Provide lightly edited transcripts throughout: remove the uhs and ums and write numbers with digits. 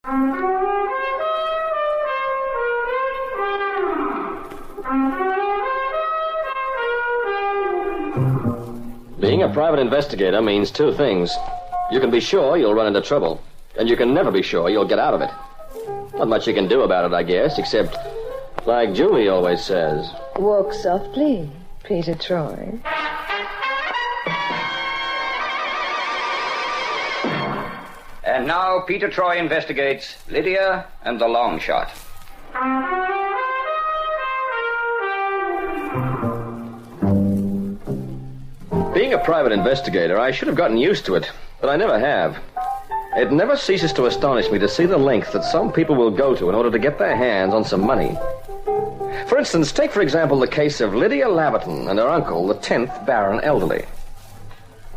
Being a private investigator means two things. You can be sure you'll run into trouble, and you can never be sure you'll get out of it. Not much you can do about it, I guess, except, like Julie always says... Walk softly, Peter Troy. And now Peter Troy investigates Lydia and the long shot. Being a private investigator, I should have gotten used to it, but I never have. It never ceases to astonish me to see the length that some people will go to in order to get their hands on some money. For instance, take, for example, the case of Lydia Laverton and her uncle, the 10th Baron Elderly.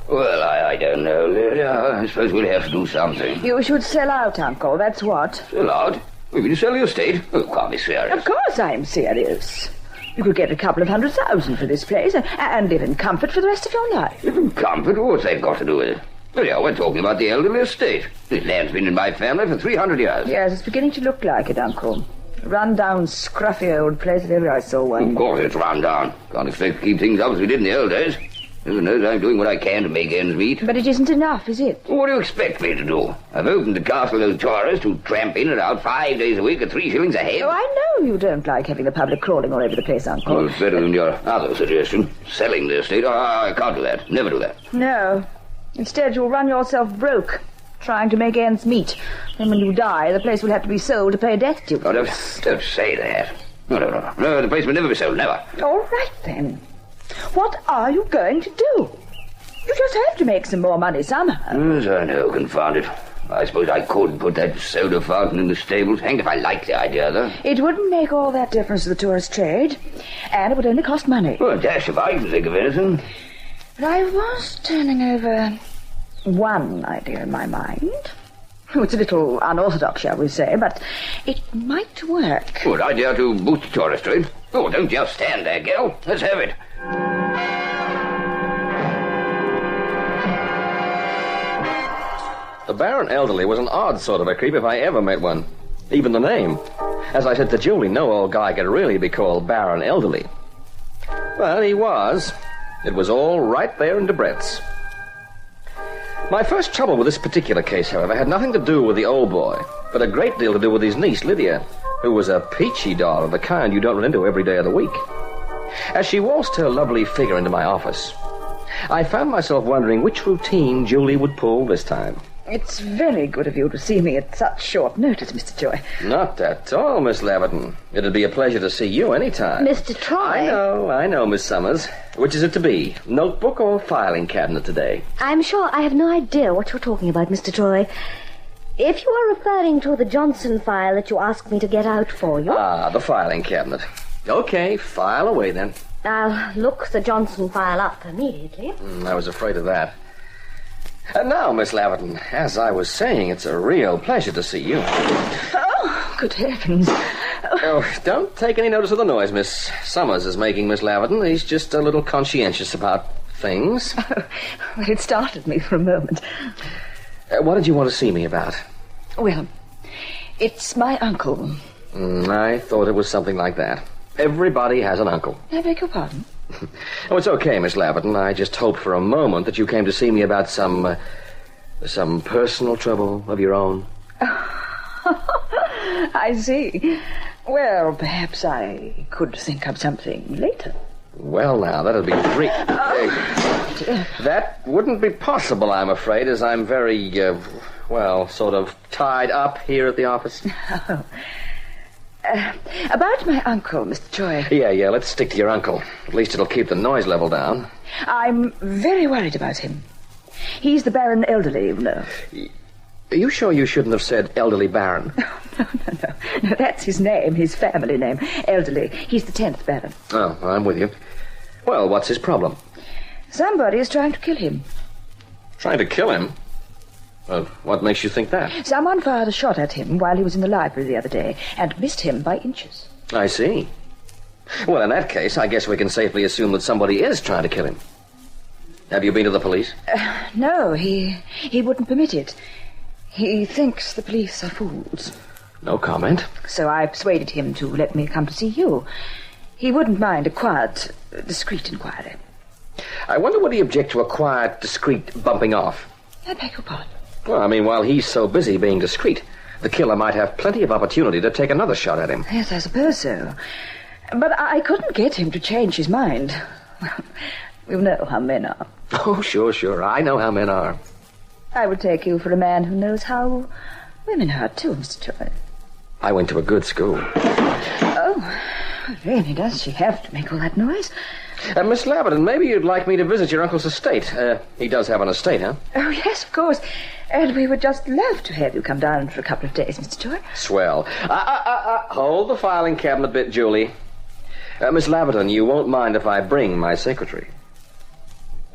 Well, I don't know, Lydia. I suppose we'll have to do something. You should sell out, Uncle, that's what. Sell out? You mean to sell your estate? Oh, can't be serious. Of course I'm serious. You could get a couple of $100,000 for this place and live in comfort for the rest of your life. Live in comfort? What's that got to do with it? Lydia, we're talking about the Elderly estate. This land's been in my family for 300 years. Yes, it's beginning to look like it, Uncle. A run-down, scruffy old place if ever I saw one. Of course it's run down. Can't expect to keep things up as we did in the old days. Heaven knows I'm doing what I can to make ends meet. But it isn't enough, is it? What do you expect me to do? I've opened the castle those tourists who tramp in and out 5 days a week at 3 shillings a head. Oh, I know you don't like having the public crawling all over the place, Uncle. Oh, it's better than your other suggestion. Selling the estate. Oh, I can't do that. Never do that. No. Instead, you'll run yourself broke, trying to make ends meet. And when you die, the place will have to be sold to pay a debt due. Oh, don't say that. No, the place will never be sold, never. All right, then. What are you going to do? You just have to make some more money somehow. Yes, I know, confound it. I suppose I could put that soda fountain in the stables. Hanged if I like the idea, though. It wouldn't make all that difference to the tourist trade, and it would only cost money. Well, dash if I can think of anything. But I was turning over one idea in my mind. It's a little unorthodox, shall we say, but it might work. Good idea to boost the tourist trade. Oh, don't just stand there, girl. Let's have it. The Baron Elderly was an odd sort of a creep if I ever met one. Even the name. As I said to Julie, no old guy could really be called Baron Elderly. Well, he was. It was all right there in Debrett's. My first trouble with this particular case, however, had nothing to do with the old boy, but a great deal to do with his niece, Lydia, who was a peachy doll of the kind you don't run into every day of the week. As she waltzed her lovely figure into my office, I found myself wondering which routine Julie would pull this time. It's very good of you to see me at such short notice, Mr. Troy. Not at all, Miss Laverton. It'd be a pleasure to see you any time. Mr. Troy? I know, Miss Summers. Which is it to be, notebook or filing cabinet today? I'm sure I have no idea what you're talking about, Mr. Troy. If you are referring to the Johnson file that you asked me to get out for you... Ah, the filing cabinet. Okay, file away then. I'll look the Johnson file up immediately. I was afraid of that. And now, Miss Laverton, as I was saying, it's a real pleasure to see you. Oh, good heavens. Oh, don't take any notice of the noise Miss Summers is making, Miss Laverton. He's just a little conscientious about things. Oh, it startled me for a moment. What did you want to see me about? Well, it's my uncle. I thought it was something like that. Everybody has an uncle. I beg your pardon? Oh, it's okay, Miss Laverton. I just hoped for a moment that you came to see me about some personal trouble of your own. I see. Well, perhaps I could think of something later. Well, now, that'd be great. That wouldn't be possible, I'm afraid, as I'm very, sort of tied up here at the office. Oh. About my uncle, Mr. Troy. Yeah, let's stick to your uncle. At least it'll keep the noise level down. I'm very worried about him. He's the Baron Elderly, you know. Are you sure you shouldn't have said Elderly Baron? No, that's his name, his family name, Elderly. He's the 10th Baron. Oh, I'm with you. Well, what's his problem? Somebody is trying to kill him. Trying to kill him? What makes you think that? Someone fired a shot at him while he was in the library the other day and missed him by inches. I see. Well, in that case, I guess we can safely assume that somebody is trying to kill him. Have you been to the police? No, he wouldn't permit it. He thinks the police are fools. No comment. So I persuaded him to let me come to see you. He wouldn't mind a quiet, discreet inquiry. I wonder would he object to a quiet, discreet bumping off? I beg your pardon. Well, I mean, while he's so busy being discreet, the killer might have plenty of opportunity to take another shot at him. Yes, I suppose so. But I couldn't get him to change his mind. Well, you know how men are. Oh, sure. I know how men are. I would take you for a man who knows how women are, too, Mr. Troy. I went to a good school. Oh, really, does she have to make all that noise? Miss Laverton, maybe you'd like me to visit your uncle's estate. He does have an estate, huh? Oh, yes, of course. And we would just love to have you come down for a couple of days, Mr. Troy. Swell. Hold the filing cabinet bit, Julie. Miss Laverton, you won't mind if I bring my secretary?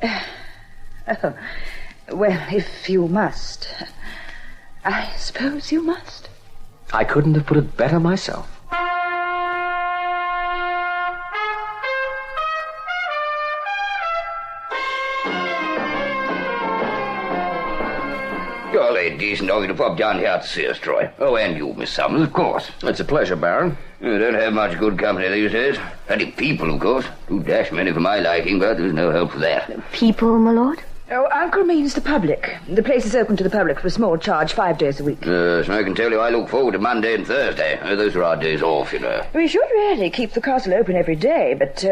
Oh, well, if you must. I suppose you must. I couldn't have put it better myself. Jolly decent of you to pop down here to see us, Troy. Oh, and you, Miss Summers, of course. It's a pleasure, Baron. You don't have much good company these days. Plenty of people, of course. Too dash many for my liking, but there's no help for that. People, my lord? Oh, Uncle means the public. The place is open to the public for a small charge 5 days a week. Yes, I can tell you I look forward to Monday and Thursday. Those are our days off, you know. We should really keep the castle open every day, but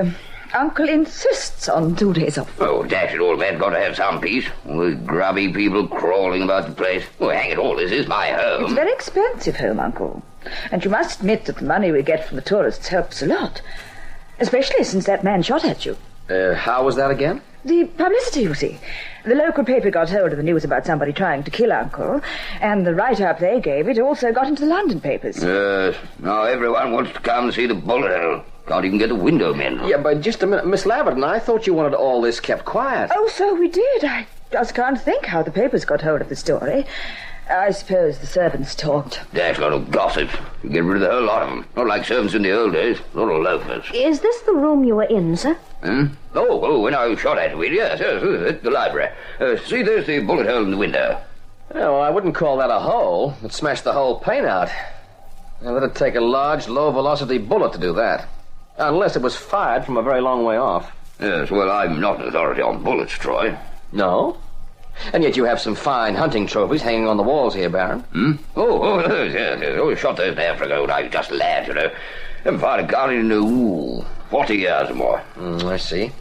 Uncle insists on 2 days off. Oh, dash it all, man's got to have some peace. All those grubby people crawling about the place. Oh, hang it all, this is my home. It's a very expensive home, Uncle. And you must admit that the money we get from the tourists helps a lot. Especially since that man shot at you. How was that again? The publicity, you see. The local paper got hold of the news about somebody trying to kill Uncle, and the write-up they gave it also got into the London papers. Yes, now everyone wants to come and see the bullet hole. Can't even get the window men. Yeah, but just a minute. Miss Laverton, I thought you wanted all this kept quiet. Oh, so we did. I just can't think how the papers got hold of the story. I suppose the servants talked. That's a lot of gossip. You get rid of the whole lot of them. Not like servants in the old days. A lot of loafers. Is this the room you were in, sir? Oh, when I was shot at, yes, the library. See, there's the bullet hole in the window. Well, I wouldn't call that a hole. It smashed the whole pane out. Now, it'd take a large, low-velocity bullet to do that. Unless it was fired from a very long way off. Yes, well, I'm not an authority on bullets, Troy. No? And yet you have some fine hunting trophies hanging on the walls here, Baron. Oh, yes. Oh, shot those an hour ago when I was just a lad, you know. Haven't fired a gun in, 40 years or more. I see.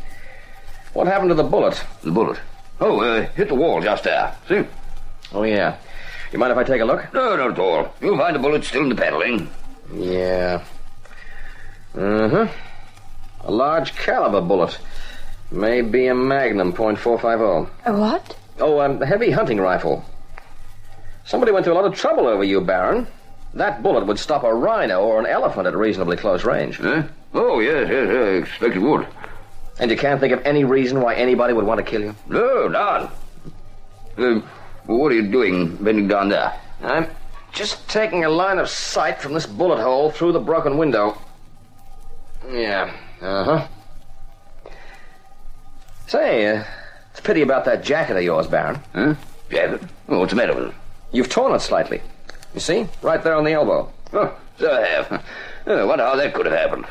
What happened to the bullet? The bullet? Oh, hit the wall just there. See? Oh, yeah. You mind if I take a look? No, not at all. You'll find the bullet still in the paneling. Yeah. A large caliber bullet. Maybe a Magnum .450. A what? Oh, a heavy hunting rifle. Somebody went to a lot of trouble over you, Baron. That bullet would stop a rhino or an elephant at reasonably close range. Huh? Oh, yes, I expect it would. And you can't think of any reason why anybody would want to kill you? No, none. What are you doing bending down there? I'm just taking a line of sight from this bullet hole through the broken window. Yeah, Say, it's a pity about that jacket of yours, Baron. Huh? Jacket? Oh, what's the matter with it? You've torn it slightly. You see? Right there on the elbow. Oh, so I have. I wonder how that could have happened.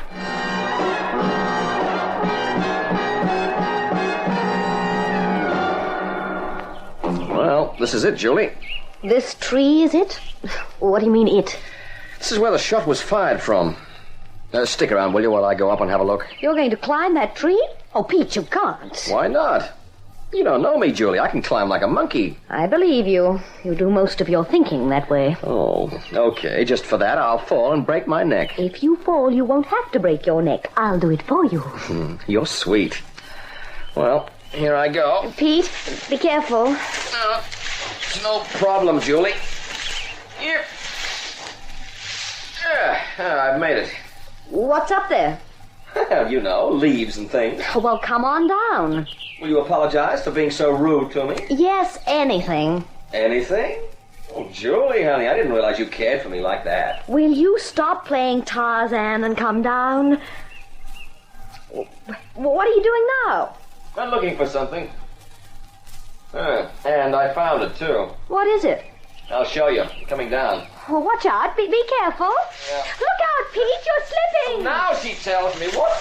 Well, this is it, Julie. This tree, is it? What do you mean, it? This is where the shot was fired from. Stick around, will you, while I go up and have a look? You're going to climb that tree? Oh, Pete, you can't. Why not? You don't know me, Julie. I can climb like a monkey. I believe you. You do most of your thinking that way. Oh, okay. Just for that, I'll fall and break my neck. If you fall, you won't have to break your neck. I'll do it for you. You're sweet. Well, here I go. Pete, be careful. It's no problem, Julie. Here. I've made it. What's up there? You know, leaves and things. Well, come on down. Will you apologize for being so rude to me? Yes, anything. Anything? Oh, Julie, honey, I didn't realize you cared for me like that. Will you stop playing Tarzan and come down? What are you doing now? I'm looking for something. And I found it, too. What is it? I'll show you. Coming down. Well, watch out. Be careful. Yeah. Look out, Pete. You're slipping. Now she tells me what?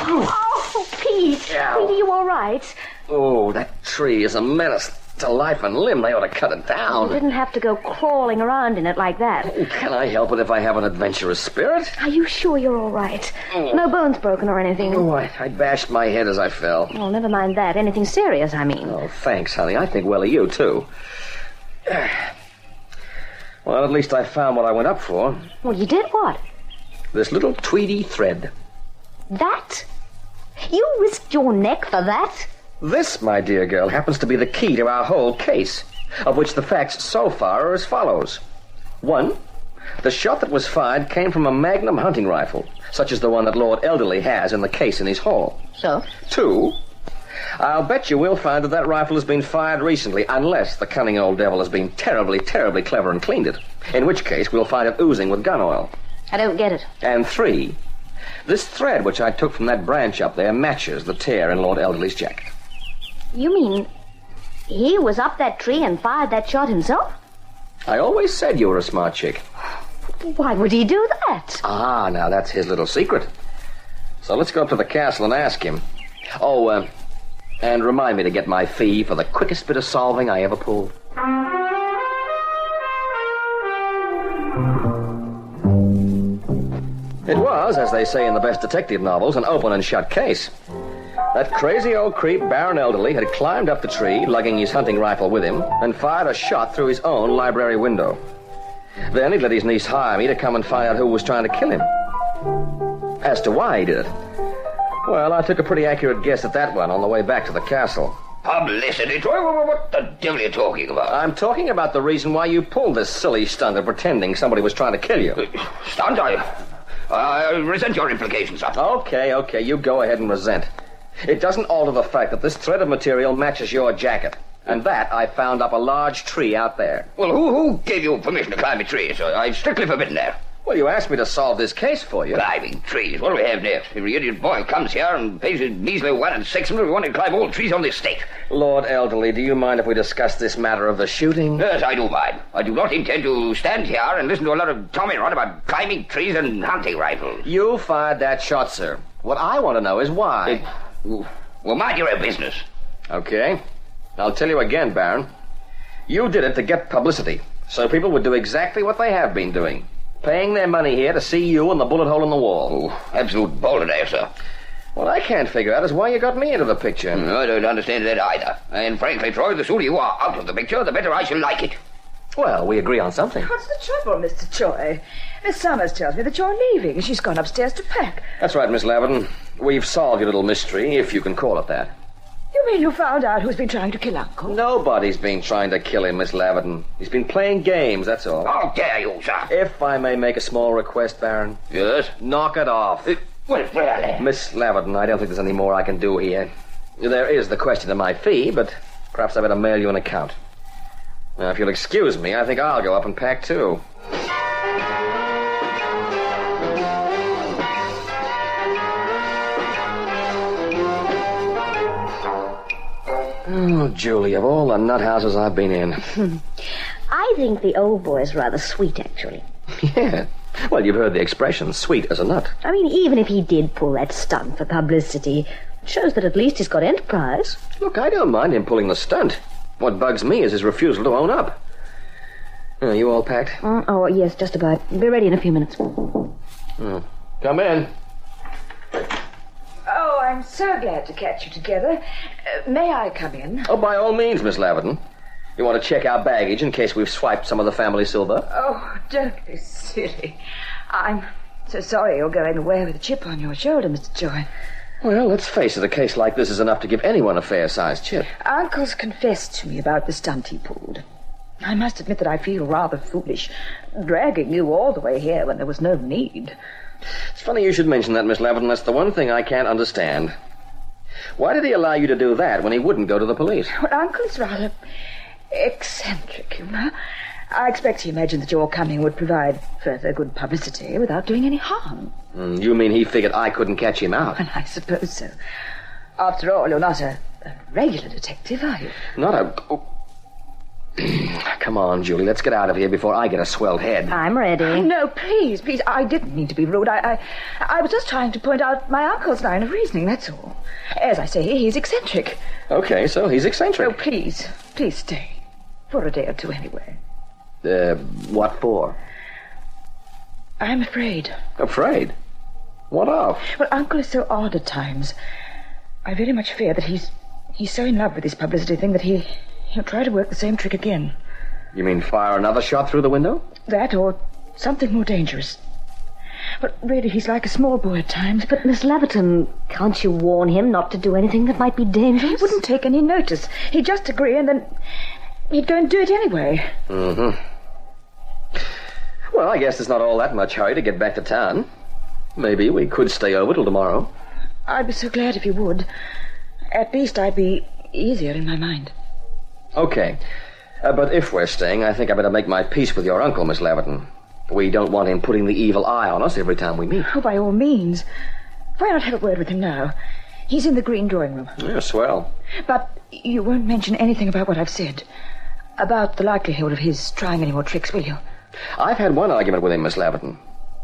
Oh, Pete. Yeah. Pete, are you all right? Oh, that tree is a menace to life and limb. They ought to cut it down. You didn't have to go crawling around in it like that. Oh, can I help it if I have an adventurous spirit? Are you sure you're all right? No bones broken or anything? Oh, I bashed my head as I fell. Oh, never mind that. Anything serious, I mean. Oh, thanks, honey. I think well of you, too. Well, at least I found what I went up for. Well, you did what? This little tweedy thread. That? You risked your neck for that? This, my dear girl, happens to be the key to our whole case, of which the facts so far are as follows. 1, the shot that was fired came from a Magnum hunting rifle, such as the one that Lord Elderly has in the case in his hall. So? 2, I'll bet you we'll find that rifle has been fired recently, unless the cunning old devil has been terribly, terribly clever and cleaned it, in which case we'll find it oozing with gun oil. I don't get it. And 3, this thread which I took from that branch up there matches the tear in Lord Elderly's jacket. You mean he was up that tree and fired that shot himself? I always said you were a smart chick. Why would he do that? Ah, now that's his little secret. So let's go up to the castle and ask him. Oh, and remind me to get my fee for the quickest bit of solving I ever pulled. It was, as they say in the best detective novels, an open and shut case. That crazy old creep, Baron Elderly, had climbed up the tree, lugging his hunting rifle with him, and fired a shot through his own library window. Then he'd let his niece hire me to come and find out who was trying to kill him. As to why he did it, well, I took a pretty accurate guess at that one on the way back to the castle. Publicity, Troy? What the devil are you talking about? I'm talking about the reason why you pulled this silly stunt of pretending somebody was trying to kill you. Stunt? I resent your implications, sir. Okay, you go ahead and resent. It doesn't alter the fact that this thread of material matches your jacket. And that I found up a large tree out there. Well, who gave you permission to climb a tree, sir? I'm strictly forbidden there. Well, you asked me to solve this case for you. Climbing trees? What do we have next? Every idiot boy comes here and pays his measly 1 6 if we want to climb all trees on the estate. Lord Elderly, do you mind if we discuss this matter of the shooting? Yes, I do mind. I do not intend to stand here and listen to a lot of Tommy Rod about climbing trees and hunting rifles. You fired that shot, sir. What I want to know is why. Well, mind your own business. Okay. I'll tell you again, Baron. You did it to get publicity, so people would do exactly what they have been doing. Paying their money here to see you and the bullet hole in the wall. Oh, absolute balderdash, sir. What I can't figure out is why you got me into the picture. I don't understand that either. And frankly, Troy, the sooner you are out of the picture, the better I shall like it. Well, we agree on something. What's the trouble, Mr. Troy? Miss Summers tells me that you're leaving. She's gone upstairs to pack. That's right, Miss Laverton. We've solved your little mystery, if you can call it that. You mean you found out who's been trying to kill Uncle? Nobody's been trying to kill him, Miss Laverton. He's been playing games, that's all. How dare you, sir? If I may make a small request, Baron. Yes? Knock it off. Well, really? Miss Laverton, I don't think there's any more I can do here. There is the question of my fee, but perhaps I better mail you an account. Now, if you'll excuse me, I think I'll go up and pack, too. Oh, Julie, of all the nut houses I've been in. I think the old boy's rather sweet, actually. Yeah. Well, you've heard the expression, sweet as a nut. I mean, even if he did pull that stunt for publicity, it shows that at least he's got enterprise. Look, I don't mind him pulling the stunt. What bugs me is his refusal to own up. Are you all packed? Oh, yes, just about. Be ready in a few minutes. Come in. Oh, I'm so glad to catch you together. May I come in? Oh, by all means, Miss Laverton. You want to check our baggage in case we've swiped some of the family silver? Oh, don't be silly. I'm so sorry you're going away with a chip on your shoulder, Mr. Joy. Well, let's face it, a case like this is enough to give anyone a fair-sized chip. Uncle's confessed to me about the stunt he pulled. I must admit that I feel rather foolish, dragging you all the way here when there was no need. It's funny you should mention that, Miss Laverton. That's the one thing I can't understand. Why did he allow you to do that when he wouldn't go to the police? Well, Uncle's rather eccentric, you know. I expect he imagined that your coming would provide further good publicity without doing any harm. You mean he figured I couldn't catch him out? And I suppose so. After all, you're not a regular detective, are you? Not a... Come on, Julie, let's get out of here before I get a swelled head. I'm ready. No, please. I didn't mean to be rude. I was just trying to point out my uncle's line of reasoning, that's all. As I say, he's eccentric. Okay, so he's eccentric. Oh, please stay. For a day or two, anyway. What for? I'm afraid. Afraid? What of? Well, Uncle is so odd at times. I very much fear that he's so in love with this publicity thing that he'll try to work the same trick again. You mean fire another shot through the window? That or something more dangerous. But really, he's like a small boy at times. But, Miss Leverton, can't you warn him not to do anything that might be dangerous? He wouldn't take any notice. He'd just agree and then he'd go and do it anyway. Mm-hmm. Well, I guess there's not all that much hurry to get back to town. Maybe we could stay over till tomorrow. I'd be so glad if you would. At least I'd be easier in my mind. Okay. But if we're staying, I think I better make my peace with your uncle, Miss Leverton. We don't want him putting the evil eye on us every time we meet. Oh, by all means. Why not have a word with him now? He's in the green drawing room. Yeah, swell. But you won't mention anything about what I've said. About the likelihood of his trying any more tricks, will you? I've had one argument with him, Miss Leverton.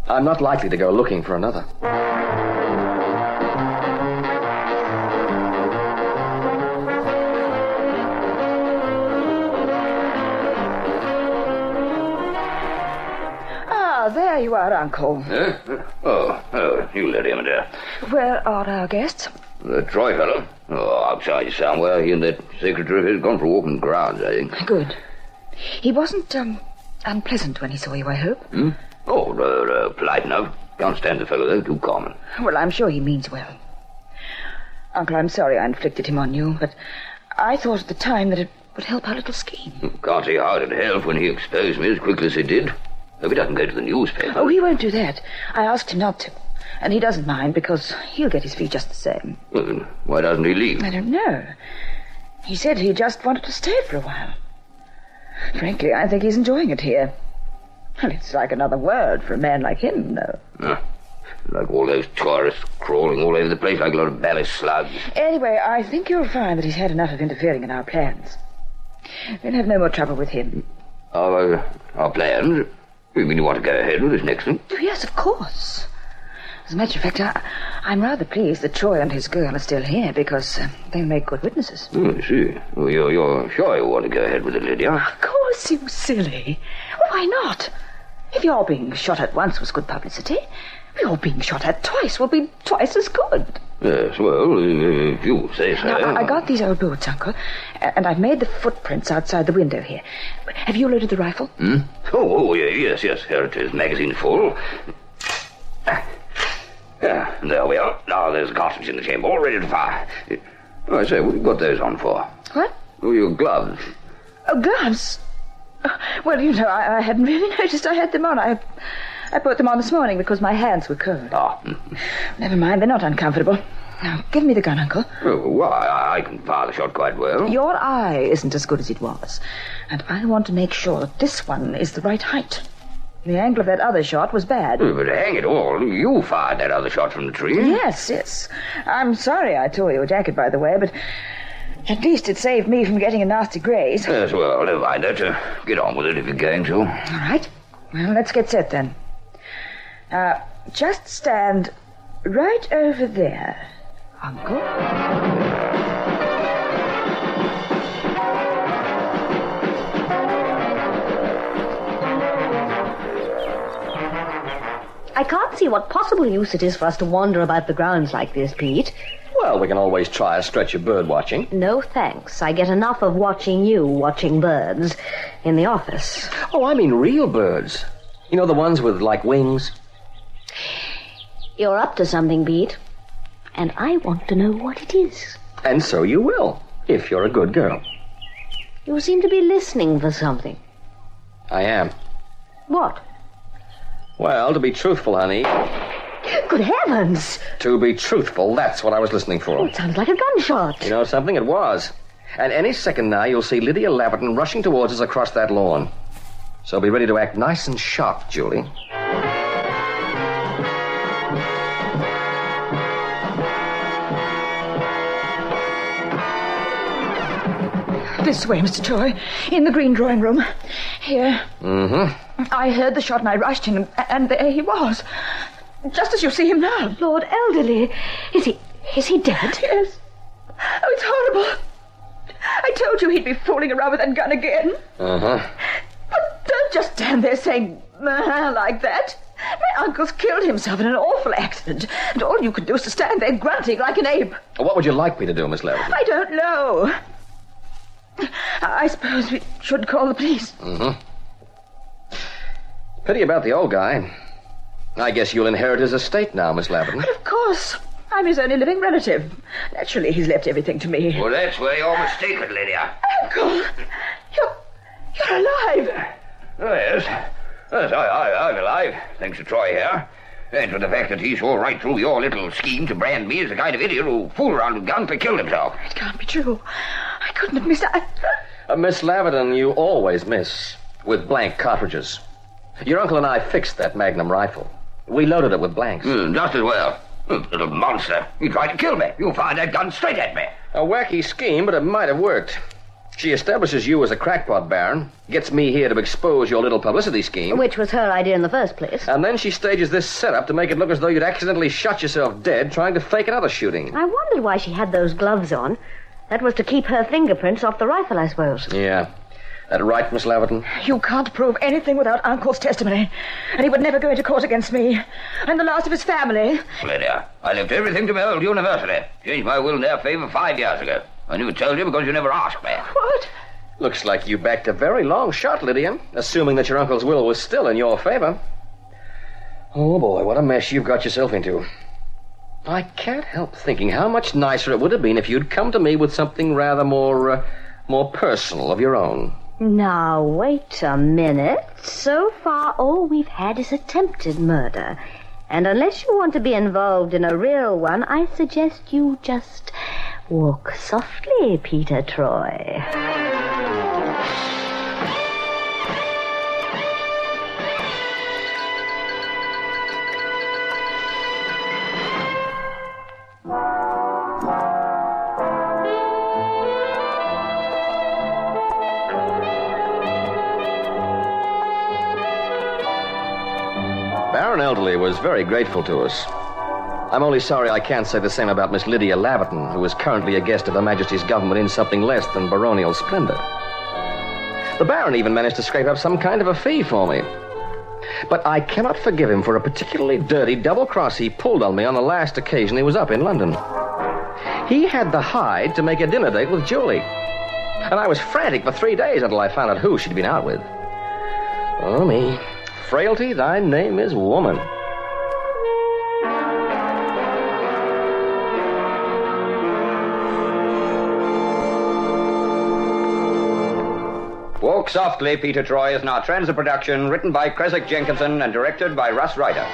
I'm not likely to go looking for another. There you are, Uncle. Oh, you let him there. Where are our guests? The Troy fellow? Oh, outside somewhere. He and that secretary of his gone for a walk in the grounds, I think. Good. He wasn't, unpleasant when he saw you, I hope? Oh, polite enough. Can't stand the fellow, though. Too common. Well, I'm sure he means well. Uncle, I'm sorry I inflicted him on you, but I thought at the time that it would help our little scheme. Can't see how it'd help when he exposed me as quickly as he did. Hope he doesn't go to the newspaper. Oh, he won't do that. I asked him not to. And he doesn't mind because he'll get his fee just the same. Well, then why doesn't he leave? I don't know. He said he just wanted to stay for a while. Frankly, I think he's enjoying it here. Well, it's like another world for a man like him, though. Like all those tourists crawling all over the place like a lot of ballast slugs. Anyway, I think you'll find that he's had enough of interfering in our plans. We'll have no more trouble with him. Our plans? You mean you want to go ahead with this next thing? Oh, yes, of course. As a matter of fact, I'm rather pleased that Troy and his girl are still here because they'll make good witnesses. Oh, I see. Well, you're sure you want to go ahead with it, Lydia? Of course, you silly. Well, why not? If your being shot at once was good publicity, your being shot at twice will be twice as good. Yes, well, if you say so. Now, I got these old boots, Uncle, and I've made the footprints outside the window here. Have you loaded the rifle? Oh, yes. Here it is, magazine full. There we are. Now there's cartridge in the chamber, all ready to fire. Oh, I say, what have you got those on for? What? Oh, your gloves. Oh, gloves? Well, you know, I hadn't really noticed I had them on. I put them on this morning because my hands were cold. Never mind, they're not uncomfortable. Now, give me the gun, Uncle. Oh, why, I can fire the shot quite well. Your eye isn't as good as it was. And I want to make sure that this one is the right height. The angle of that other shot was bad. But hang it all, you fired that other shot from the tree. Yes. I'm sorry I tore your jacket, by the way, but at least it saved me from getting a nasty graze. Yes, well, never mind that. Get on with it if you're going to. All right. Well, let's get set then. Just stand right over there, Uncle. I can't see what possible use it is for us to wander about the grounds like this, Pete. Well, we can always try a stretch of bird watching. No, thanks. I get enough of watching you watching birds in the office. Oh, I mean real birds. You know, the ones with, like, wings? You're up to something, Pete. And I want to know what it is. And so you will, if you're a good girl. You seem to be listening for something. I am. What? Well, to be truthful, honey... Good heavens! To be truthful, that's what I was listening for. Oh, it sounds like a gunshot. You know something? It was. And any second now, you'll see Lydia Leverton rushing towards us across that lawn. So be ready to act nice and sharp, Julie. This way, Mr. Troy. In the green drawing room. Here. Mm-hmm. I heard the shot and I rushed in, and there he was. Just as you see him now. Lord Elderly. Is he dead? Yes. Oh, it's horrible. I told you he'd be fooling around with that gun again. Uh-huh. But don't just stand there saying like that. My uncle's killed himself in an awful accident, and all you can do is to stand there grunting like an ape. What would you like me to do, Miss Leverton? I don't know. I suppose we should call the police. Mm-hmm. Pity about the old guy. I guess you'll inherit his estate now, Miss Leverton. But of course. I'm his only living relative. Naturally, he's left everything to me. Well, that's where you're mistaken, Lydia. Uncle, you're alive. Oh, yes. Yes, I'm alive, thanks to Troy here. And to the fact that he saw right through your little scheme to brand me as the kind of idiot who fooled around with guns to kill himself. It can't be true. I couldn't have missed that. Miss Leverton, you always miss with blank cartridges. Your uncle and I fixed that Magnum rifle. We loaded it with blanks. Just as well. Little monster. He tried to kill me. You'll find that gun straight at me. A wacky scheme, but it might have worked. She establishes you as a crackpot baron, gets me here to expose your little publicity scheme. Which was her idea in the first place. And then she stages this setup to make it look as though you'd accidentally shot yourself dead trying to fake another shooting. I wondered why she had those gloves on. That was to keep her fingerprints off the rifle, I suppose. Yeah. That right, Miss Leverton? You can't prove anything without Uncle's testimony. And he would never go into court against me. I'm the last of his family. Lydia, I left everything to my old university. Changed my will in their favor 5 years ago. I never told you because you never asked me. What? Looks like you backed a very long shot, Lydia, assuming that your uncle's will was still in your favor. Oh, boy, what a mess you've got yourself into. I can't help thinking how much nicer it would have been if you'd come to me with something rather more personal of your own. Now, wait a minute. So far, all we've had is attempted murder. And unless you want to be involved in a real one, I suggest you just walk softly, Peter Troy. Baron Elderly was very grateful to us. I'm only sorry I can't say the same about Miss Lydia Laverton, who is currently a guest of Her Majesty's government in something less than baronial splendor. The Baron even managed to scrape up some kind of a fee for me. But I cannot forgive him for a particularly dirty double cross he pulled on me on the last occasion he was up in London. He had the hide to make a dinner date with Julie. And I was frantic for 3 days until I found out who she'd been out with. Oh, me. Frailty, thy name is woman. Walk Softly, Peter Troy is now Transit production, written by Creswick Jenkinson and directed by Russ Ryder.